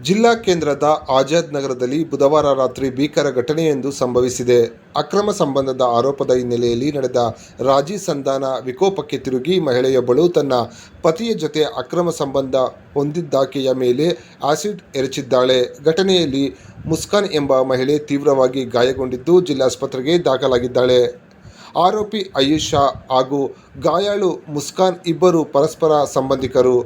ಜಿಲ್ಲಾ ಕೇಂದ್ರದ ಆಜಾದ್ ನಗರದಲ್ಲಿ ಬುಧವಾರ ರಾತ್ರಿ ಭೀಕರ ಘಟನೆಯೊಂದು ಸಂಭವಿಸಿದೆ. ಅಕ್ರಮ ಸಂಬಂಧದ ಆರೋಪದ ಹಿನ್ನೆಲೆಯಲ್ಲಿ ನಡೆದ ರಾಜಿ ಸಂಧಾನ ವಿಕೋಪಕ್ಕೆ ತಿರುಗಿ ಮಹಿಳೆಯೊಬ್ಬಳು ತನ್ನ ಪತಿಯ ಜೊತೆ ಅಕ್ರಮ ಸಂಬಂಧ ಹೊಂದಿದ್ದಾಕೆಯ ಮೇಲೆ ಆಸಿಡ್ ಎರಚಿದ್ದಾಳೆ. ಘಟನೆಯಲ್ಲಿ ಮುಸ್ಕಾನ್ ಎಂಬ ಮಹಿಳೆ ತೀವ್ರವಾಗಿ ಗಾಯಗೊಂಡಿದ್ದು ಜಿಲ್ಲಾಸ್ಪತ್ರೆಗೆ ದಾಖಲಾಗಿದ್ದಾಳೆ. ಆರೋಪಿ ಆಯಿಷಾ ಹಾಗೂ ಗಾಯಾಳು ಮುಸ್ಕಾನ್ ಇಬ್ಬರು ಪರಸ್ಪರ ಸಂಬಂಧಿಕರು.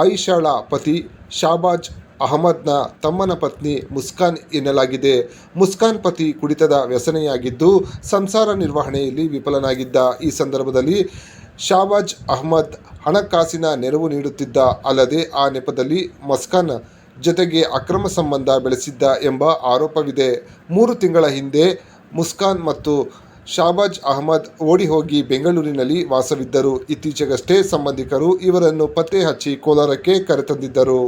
ಆಯಿಷಾಳ ಪತಿ ಶಾಬಾಜ್ ಅಹಮದ್ನ ತಮ್ಮನ ಪತ್ನಿ ಮುಸ್ಕಾನ್ ಎನ್ನಲಾಗಿದೆ. ಮುಸ್ಕಾನ್ ಪತಿ ಕುಡಿತದ ವ್ಯಸನಿಯಾಗಿದ್ದು ಸಂಸಾರ ನಿರ್ವಹಣೆಯಲ್ಲಿ ವಿಫಲನಾಗಿದ್ದ. ಈ ಸಂದರ್ಭದಲ್ಲಿ ಶಾಬಾಜ್ ಅಹಮದ್ ಹಣಕಾಸಿನ ನೆರವು ನೀಡುತ್ತಿದ್ದ. ಅಲ್ಲದೆ ಆ ನೆಪದಲ್ಲಿ ಮುಸ್ಕಾನ್ ಜೊತೆಗೆ ಅಕ್ರಮ ಸಂಬಂಧ ಬೆಳೆಸಿದ್ದ ಎಂಬ ಆರೋಪವಿದೆ. 3 ತಿಂಗಳ ಹಿಂದೆ ಮುಸ್ಕಾನ್ ಮತ್ತು ಶಾಬಾಜ್ ಅಹಮದ್ ಓಡಿ ಹೋಗಿ ಬೆಂಗಳೂರಿನಲ್ಲಿ ವಾಸವಿದ್ದರು. ಇತ್ತೀಚೆಗಷ್ಟೇ ಸಂಬಂಧಿಕರು ಇವರನ್ನು ಪತ್ತೆ ಹಚ್ಚಿ ಕೋಲಾರಕ್ಕೆ ಕರೆತಂದಿದ್ದರು.